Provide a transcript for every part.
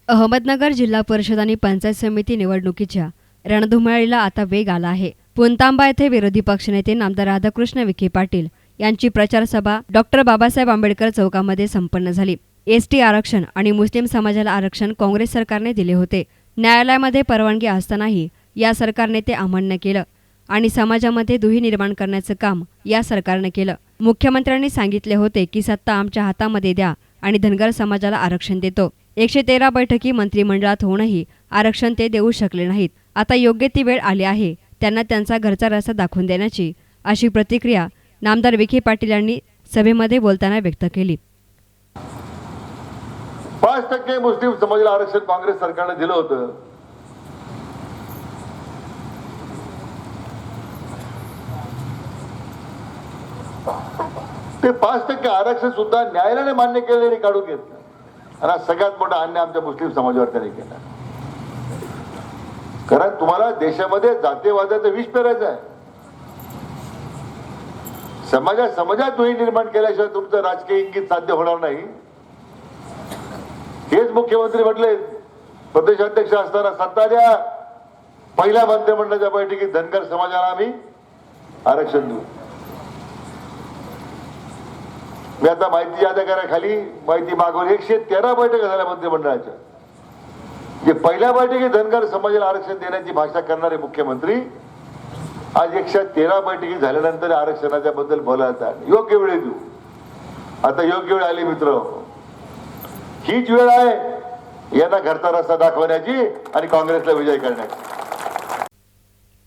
अहमदनगर जिल्हा परिषद आणि पंचायत समिती निवडणुकीच्या रणधुमाळीला आता वेग आला आहे. पुणतांबा येथे विरोधी पक्षनेते नामदार राधाकृष्ण विखे पाटील यांची प्रचार सभा डॉक्टर बाबासाहेब आंबेडकर चौकामध्ये संपन्न झाली. एसटी आरक्षण आणि मुस्लिम समाजाला आरक्षण काँग्रेस सरकारने दिले होते. न्यायालयामध्ये परवानगी असतानाही या सरकारने ते अमान्य केलं आणि समाजामध्ये दुही निर्माण करण्याचं काम या सरकारने केलं. मुख्यमंत्र्यांनी सांगितले होते की सत्ता आमच्या हातामध्ये द्या आणि धनगर समाजाला आरक्षण देतो. 113 बैठकी मंत्रिमंडळात होऊनही आरक्षण ते देऊ शकले नाहीत. आता योग्य ती वेळ आली आहे त्यांना त्यांचा घरचा रस्ता दाखवून देण्याची, अशी प्रतिक्रिया नामदार विखे पाटील यांनी सभेमध्ये बोलताना व्यक्त केली. 5% मुस्लिम समाजाला आरक्षण काँग्रेस सरकारने दिलं होतं. ते 5% आरक्षण सुद्धा न्यायालयाने मान्य केलेले काढून घेतलं आणि सगळ्यात मोठा अन्याय आमच्या मुस्लिम समाजावर त्याने केला. कारण तुम्हाला देशामध्ये जातीयवादाचं विष पेरायचं आहे. समाजात दुही निर्माण केल्याशिवाय तुमचं राजकीय इंगित साध्य होणार नाही. हेच मुख्यमंत्री म्हटले प्रदेशाध्यक्ष असताना सत्ता द्या, पहिल्या मंत्रिमंडळाच्या बैठकीत धनगर समाजाला आम्ही आरक्षण देऊ. मी आता माहिती याद्या खाली माहिती मागवली. 113 बैठका झाल्या मंत्रिमंडळाच्या. जे पहिल्या बैठकीत धनगर समाजाला आरक्षण देण्याची भाषा करणारे मुख्यमंत्री आज 113 बैठकी झाल्यानंतर आरक्षणाच्या बद्दल बोलत आहे. योग्य वेळी देऊ. आता योग्य वेळ आली मित्र. हीच वेळ आहे यांना घरचा रस्ता दाखवण्याची आणि काँग्रेसला विजय करण्याची.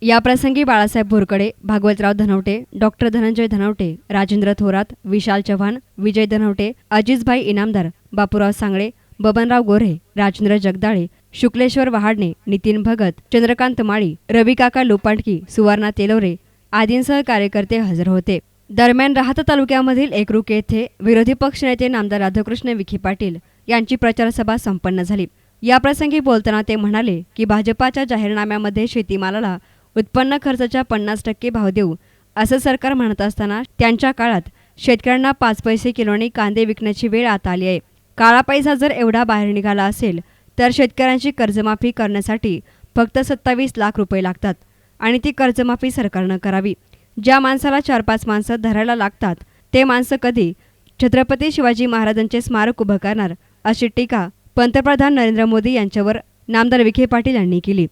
याप्रसंगी बाळासाहेब भोरकडे, भागवतराव धनवटे, डॉक्टर धनंजय धनवटे, राजेंद्र थोरात, विशाल चव्हाण, विजय धनवटे, अजिजभाई इनामदार, बापूराव सांगळे, बबनराव गोरे, राजेंद्र जगदाळे, शुक्लेश्वर वहाडणे, नितीन भगत, चंद्रकांत माळी, रविकाका लोपांडकी, सुवर्णा तेलवरे आदींसह कार्यकर्ते हजर होते. दरम्यान राहाता तालुक्यामधील एकरुक येथे विरोधी पक्षनेते नामदार राधाकृष्ण विखे पाटील यांची प्रचार सभा संपन्न झाली. याप्रसंगी बोलताना ते म्हणाले की भाजपाच्या जाहीरनाम्यामध्ये शेतीमालाला उत्पन्न खर्चाच्या 50% भाव देऊ असं सरकार म्हणत असताना त्यांच्या काळात शेतकऱ्यांना 5 पैसे किलोने कांदे विकण्याची वेळ आता आली आहे. काळा पैसा जर एवढा बाहेर निघाला असेल तर शेतकऱ्यांची कर्जमाफी करण्यासाठी फक्त 27 लाख रुपये लागतात आणि ती कर्जमाफी सरकारनं करावी. ज्या माणसाला 4-5 माणसं धरायला लागतात ते माणसं कधी छत्रपती शिवाजी महाराजांचे स्मारक उभं करणार, अशी टीका पंतप्रधान नरेंद्र मोदी यांच्यावर नामदार विखे पाटील यांनी केली.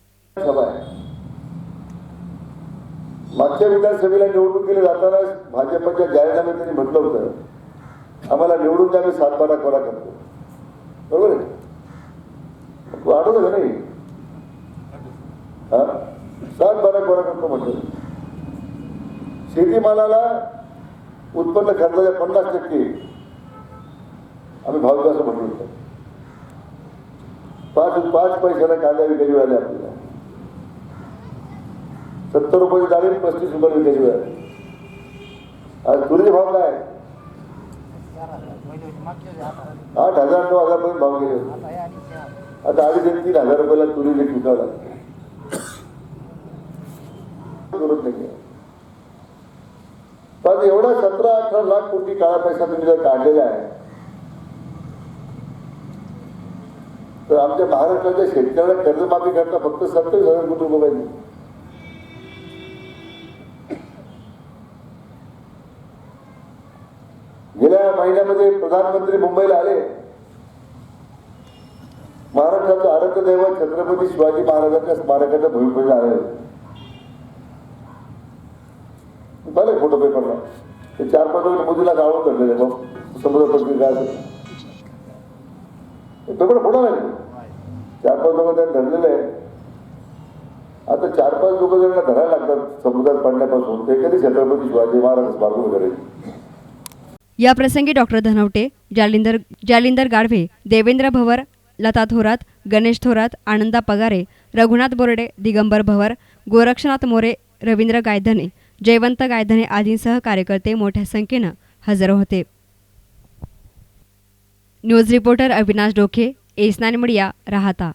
मागच्या विधानसभेला निवडणुकीला जाताना भाजपच्या जाहीरनाम्यात त्यांनी म्हटलं होतं आम्हाला निवडून द्या, आम्ही 7-12 कोरा करतो. बरोबर आहे? वाढवलं का नाही? 7-12 कोरा करतो म्हटलं. शेतीमालाला उत्पन्न खर्चाच्या 50% आम्ही भाव देऊ असं म्हटलं होतं. 5 पैशाला कांदा विकायची वेळ आली आपल्याला. 70 रुपयाची डाळी 35 रुपये विकायची वेळ आली. आज तुरीचे भाव काय? 8,000-9,000 पर्यंत भाव गेले. आता 2,500-3,000 रुपयाला तुरी विकावं लागते. करत नाही. पण एवढा 17-18 लाख कोटी काळा पैसा तुम्ही जर काढलेला आहे तर आमच्या महाराष्ट्राच्या शेतकऱ्याला कर्जमाफी करता फक्त 27,000 कोटी रुपये पाहिजे. गेल्या महिन्यामध्ये प्रधानमंत्री मुंबईला आले. महाराष्ट्राचं आराध्य दैवत छत्रपती शिवाजी महाराजांच्या स्मारकाच्या भूमिपूजन आले. बरे फोटो पेपरला ते 4-5 मोदीला गाळून धरलेले. मग समुद्र पत्रिका पेपर फोडा नाही. 4-5 लोक त्यांनी धरलेले आहे. आता 4-5 लोक त्यांना धरायला लागतात समुद्रात पडण्यापासून. ते कधी छत्रपती शिवाजी महाराज स्मारक उभं करायचे. या प्रसंगी डॉक्टर धनवटे, जालिंदर गाढवे, देवेंद्र भवर, लता थोरात, गणेश थोरात, आनंदा पगारे, रघुनाथ बोर्डे, दिगंबर भवर, गोरक्षनाथ मोरे, रवींद्र गायधने, जयवंत गायधने आदींसह कार्यकर्ते मोठ्या संख्येनं हजर होते. न्यूज रिपोर्टर अविनाश डोके, एस9 मीडिया, राहाता.